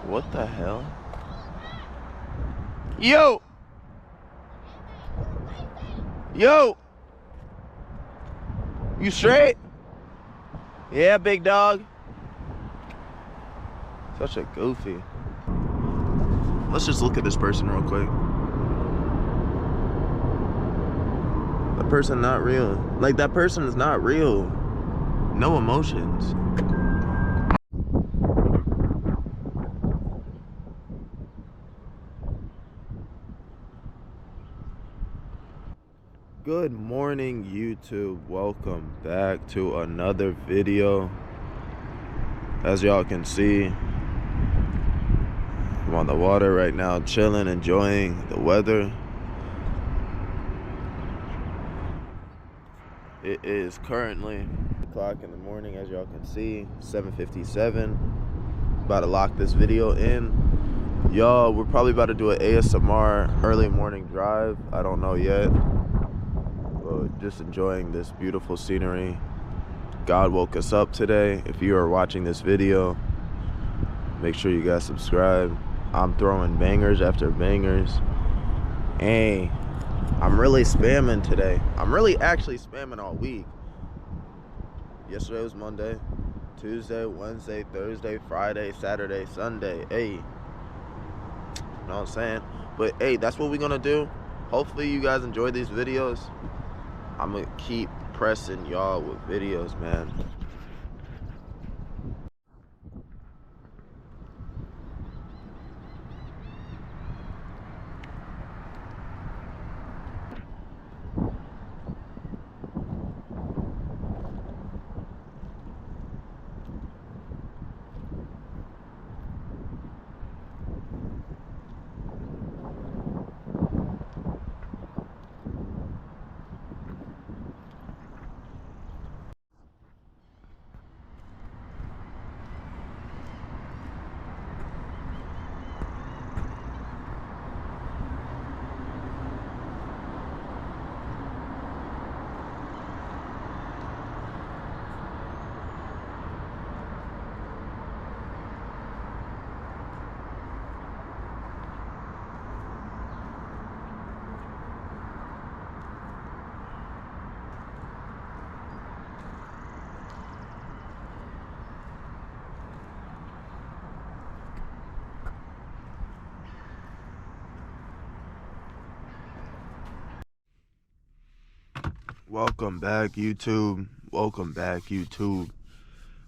What the hell? Yo! Yo! You straight? Yeah, big dog. Such a goofy. Let's just look at this person real quick. That person not real. Like, that person is not real. No emotions. Good morning, YouTube. Welcome back to another video. As y'all can see, I'm on the water right now, chilling, enjoying the weather. It is currently 8 o'clock in the morning, as y'all can see, 7:57. About to lock this video in. Y'all, we're probably about to do an ASMR early morning drive. I don't know yet. But just enjoying this beautiful scenery. God woke us up today. If you are watching this video, make sure you guys subscribe. I'm throwing bangers after bangers. Hey, I'm really spamming today. I'm really actually spamming all week. Yesterday was Monday, Tuesday, Wednesday, Thursday, Friday, Saturday, Sunday. Hey, you know what I'm saying? But hey, that's what we're gonna do. Hopefully you guys enjoy these videos. I'm gonna keep pressing y'all with videos, man. Welcome back, YouTube. Welcome back, YouTube.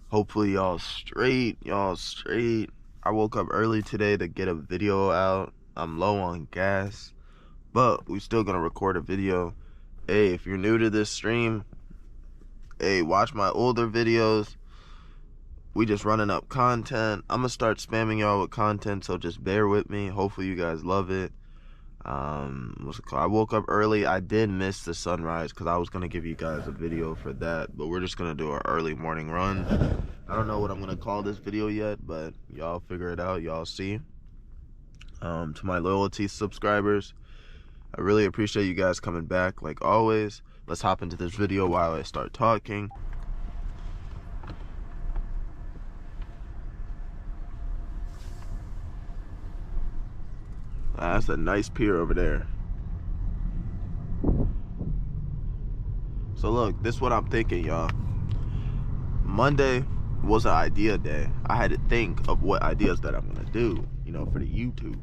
Hopefully y'all straight. I woke up early today to get a video out. I'm low on gas, but we still gonna record a video. Hey, if you're new to this stream, hey, watch my older videos. We just running up content. I'm gonna start spamming y'all with content, so just bear with me. Hopefully you guys love it. What's it called? I woke up early. I did miss the sunrise because I was gonna give you guys a video for that, but we're just gonna do an early morning run. I don't know what I'm gonna call this video yet, but y'all figure it out. Y'all see. To my loyalty subscribers, I really appreciate you guys coming back like always. Let's hop into this video while I start talking. That's a nice pier over there. So look, this is what I'm thinking, y'all. Monday was an idea day. I had to think of what ideas that I'm gonna do, you know, for the YouTube,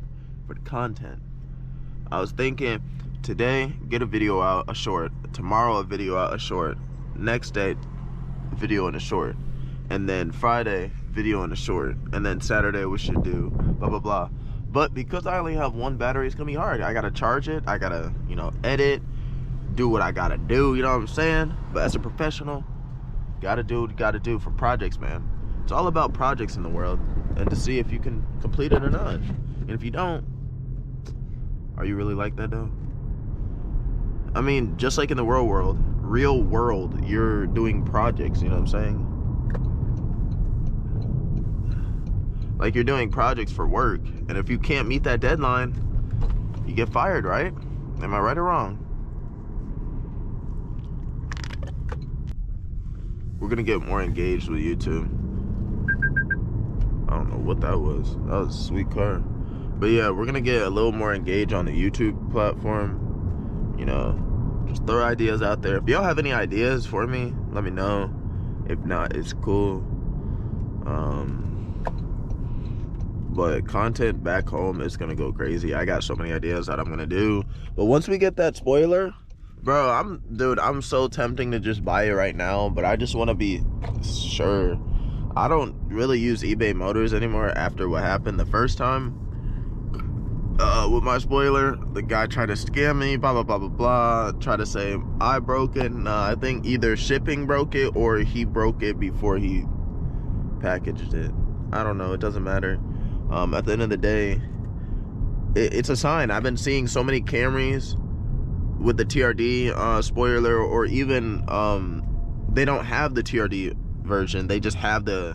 for the content. I was thinking today, get a video out, a short. Tomorrow, a video out, a short. Next day, video and a short. And then Friday, video and a short. And then Saturday, we should do blah, blah, blah. But because I only have one battery, it's gonna be hard. I gotta charge it. I gotta, you know, edit, do what I gotta do. You know what I'm saying? But as a professional, gotta do what you gotta do for projects, man. It's all about projects in the world, and to see if you can complete it or not. And if you don't, are you really like that though? I mean, just like in the real world, you're doing projects. You know what I'm saying? Like, you're doing projects for work, and if you can't meet that deadline, you get fired, right? Am I right or wrong? We're gonna get more engaged with YouTube. don't know what that was. That was a sweet car. But yeah, we're gonna get a little more engaged on the YouTube platform. You know, just throw ideas out there. If y'all have any ideas for me, let me know. If not, it's cool. But content back home is gonna go crazy. I got so many ideas that I'm gonna do. But once we get that spoiler, bro, I'm so tempting to just buy it right now, but I just want to be sure. I don't really use eBay Motors anymore after what happened the first time with my spoiler. The guy tried to scam me, blah blah blah blah blah, tried to say I broke it. I think either shipping broke it or he broke it before he packaged it. I don't know, it doesn't matter. At the end of the day, it's a sign. I've been seeing so many Camrys with the TRD spoiler, or even they don't have the TRD version, they just have the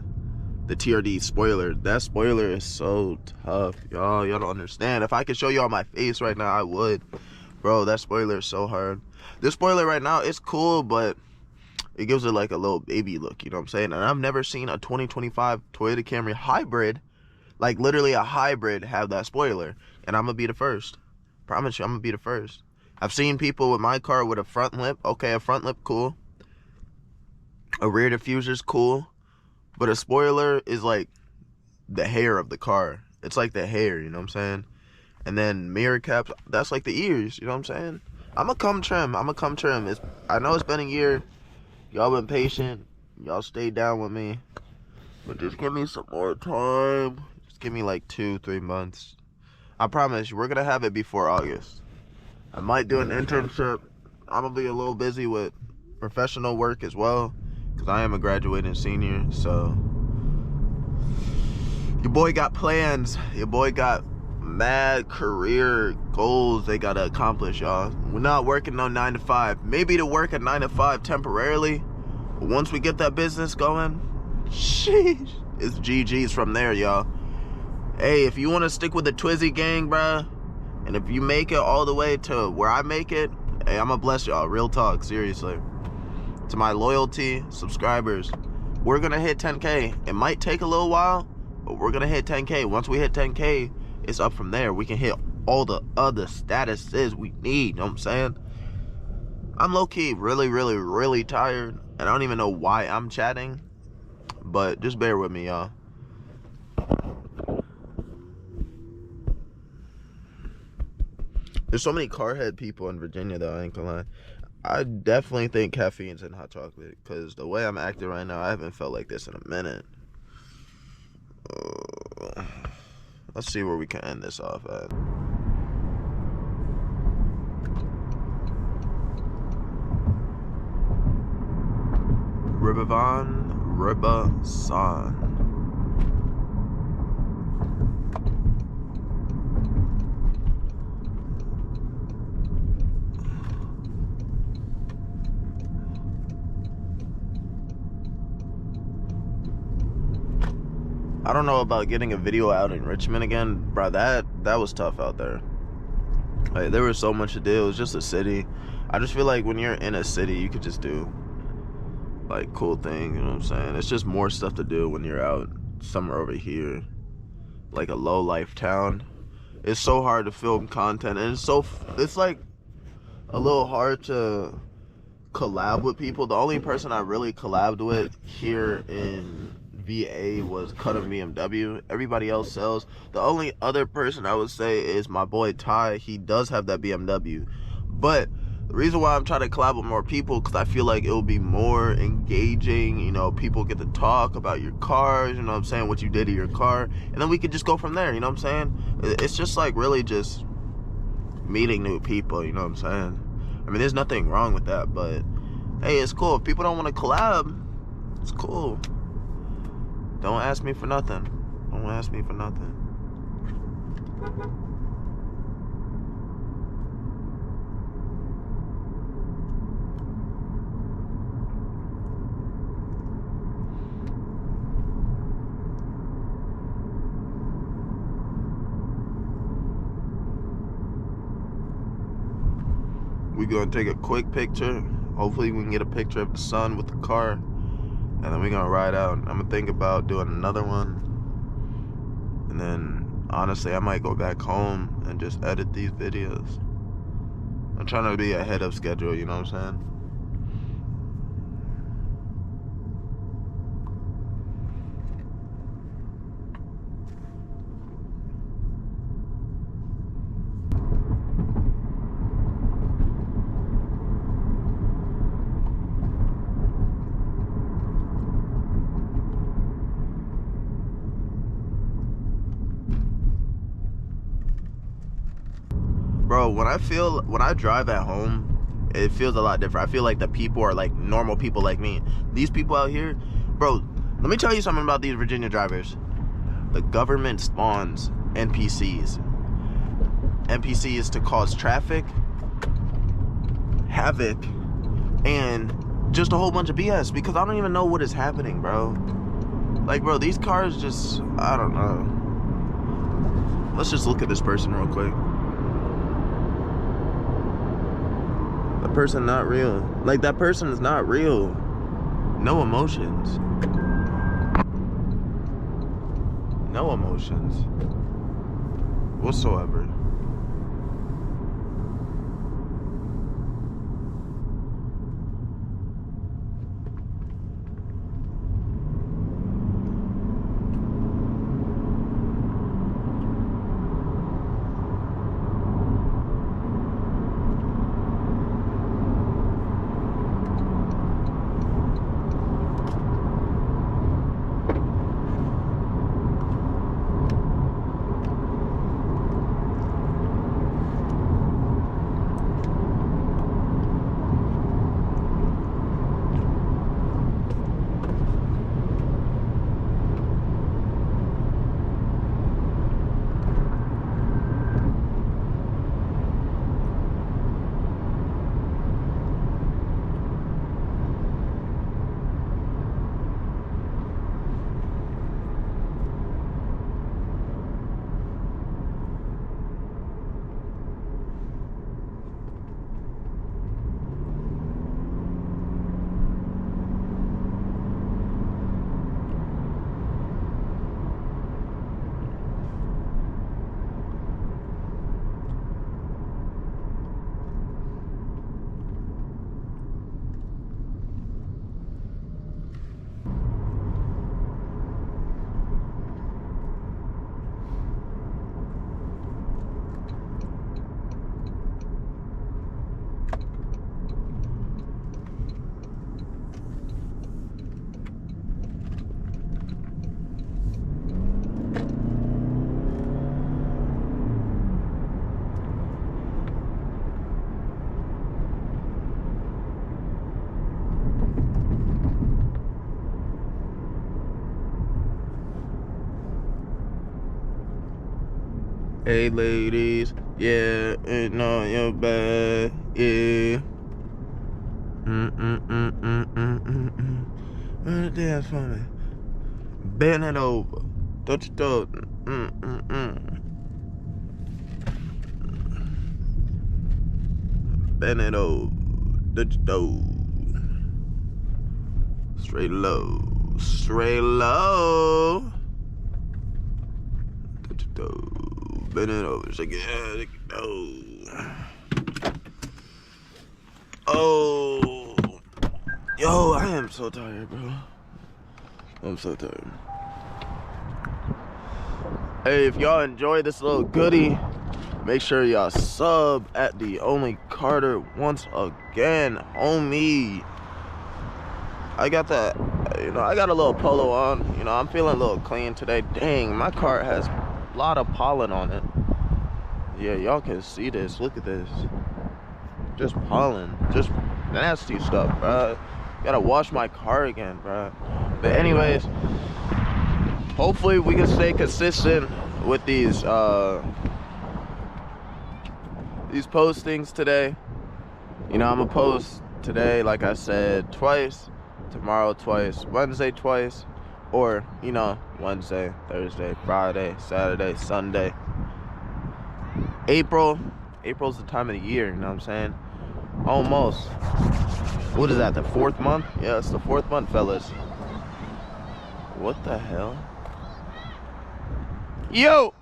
TRD spoiler. That spoiler is so tough, y'all don't understand. If I could show y'all my face right now, I would. Bro, that spoiler is so hard. This spoiler right now, it's cool, but it gives it like a little baby look, you know what I'm saying? And I've never seen a 2025 Toyota Camry hybrid, like literally a hybrid, have that spoiler. And I'm gonna be the first. Promise you, I'm gonna be the first. I've seen people with my car with a front lip. Okay, a front lip, cool. A rear diffuser's cool. But a spoiler is like the hair of the car. It's like the hair, you know what I'm saying? And then mirror caps, that's like the ears, you know what I'm saying? I'm gonna come trim. I know it's been a year. Y'all been patient. Y'all stayed down with me. But just give me some more time. Just give me like 2-3 months. I promise you, we're gonna have it before August. I might do an internship. I'm gonna be a little busy with professional work as well, because I am a graduating senior. So your boy got plans. Your boy got mad career goals they gotta accomplish, y'all. We're not working no 9 to 5. Maybe to work at 9 to 5 temporarily, but once we get that business going, sheesh, it's GG's from there, y'all. Hey, if you want to stick with the Twizzy gang, bruh, and if you make it all the way to where I make it, hey, I'ma bless y'all. Real talk, seriously. To my loyalty subscribers, we're gonna hit 10K. It might take a little while, but we're gonna hit 10K. Once we hit 10K, it's up from there. We can hit all the other statuses we need, you know what I'm saying? I'm low-key really tired, and I don't even know why I'm chatting, but just bear with me, y'all. There's so many carhead people in Virginia, though, I ain't gonna lie. I definitely think caffeine's in hot chocolate, because the way I'm acting right now, I haven't felt like this in a minute. Let's see where we can end this off at. Ribasan. I don't know about getting a video out in Richmond again, bro. That was tough out there. Like, there was so much to do. It was just a city. I just feel like when you're in a city, you could just do like cool things, you know what I'm saying? It's just more stuff to do when you're out somewhere over here, like a low life town. It's so hard to film content, and it's like a little hard to collab with people. The only person I really collabed with here in VA was Cut of BMW. Everybody else sells. The only other person I would say is my boy Ty. He does have that BMW. But the reason why I'm trying to collab with more people, because I feel like it will be more engaging. You know, people get to talk about your cars, you know what I'm saying, what you did to your car, and then we could just go from there, you know what I'm saying? It's just like really just meeting new people, you know what I'm saying? I mean, there's nothing wrong with that, but hey, it's cool. If people don't want to collab, it's cool. Don't ask me for nothing. Don't ask me for nothing. We're gonna take a quick picture. Hopefully we can get a picture of the sun with the car, and then we're gonna ride out. I'm gonna think about doing another one. And then, honestly, I might go back home and just edit these videos. I'm trying to be ahead of schedule, you know what I'm saying? Bro, when I drive at home, it feels a lot different. I feel like the people are like normal people like me. These people out here, bro, let me tell you something about these Virginia drivers. The government spawns NPCs. NPC is to cause traffic, havoc, and just a whole bunch of BS, because I don't even know what is happening, bro. Like, bro, these cars just, I don't know. Let's just look at this person real quick. The person not real. Like, that person is not real. No emotions. No emotions whatsoever. Hey ladies, yeah, ain't on your back, yeah. Dance for me. Bend it over. Touch your toes. Bend it over. Touch your toes. Straight low. Straight low. Touch your toes. Bend it over. Shake it. Shake it. Oh. Yo, I am so tired, bro. I'm so tired. Hey, if y'all enjoy this little goodie, make sure y'all sub at the Only Carter once again, homie. I got that, you know, I got a little polo on. You know, I'm feeling a little clean today. Dang, my car has a lot of pollen on it. Yeah, y'all can see this. Look at this. Just pollen. Just nasty stuff, bro. Gotta wash my car again, bro. But anyways, hopefully we can stay consistent with these postings today. You know, I'm gonna post today, like I said, twice, tomorrow twice, Wednesday twice, or, you know, Wednesday, Thursday, Friday, Saturday, Sunday. April's the time of the year, you know what I'm saying? Almost. What is that, the 4th month? Yeah, it's the 4th month, fellas. What the hell? Yo!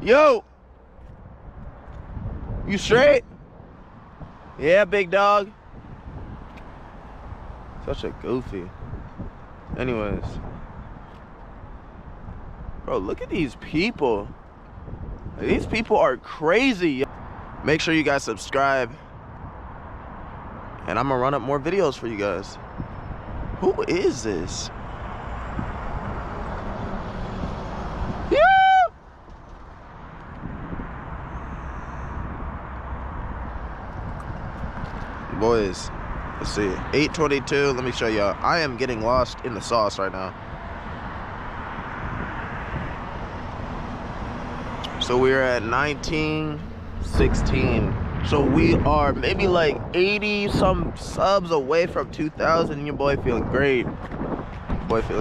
Yo! You straight? Yeah, big dog. Such a goofy. Anyways. Bro, look at these people. These people are crazy. Make sure you guys subscribe. And I'm gonna run up more videos for you guys. Who is this? Boys, let's see, 8:22. Let me show y'all. I am getting lost in the sauce right now. So we're at 1916. So we are maybe like 80 some subs away from 2,000. Your boy feeling great. Boy feeling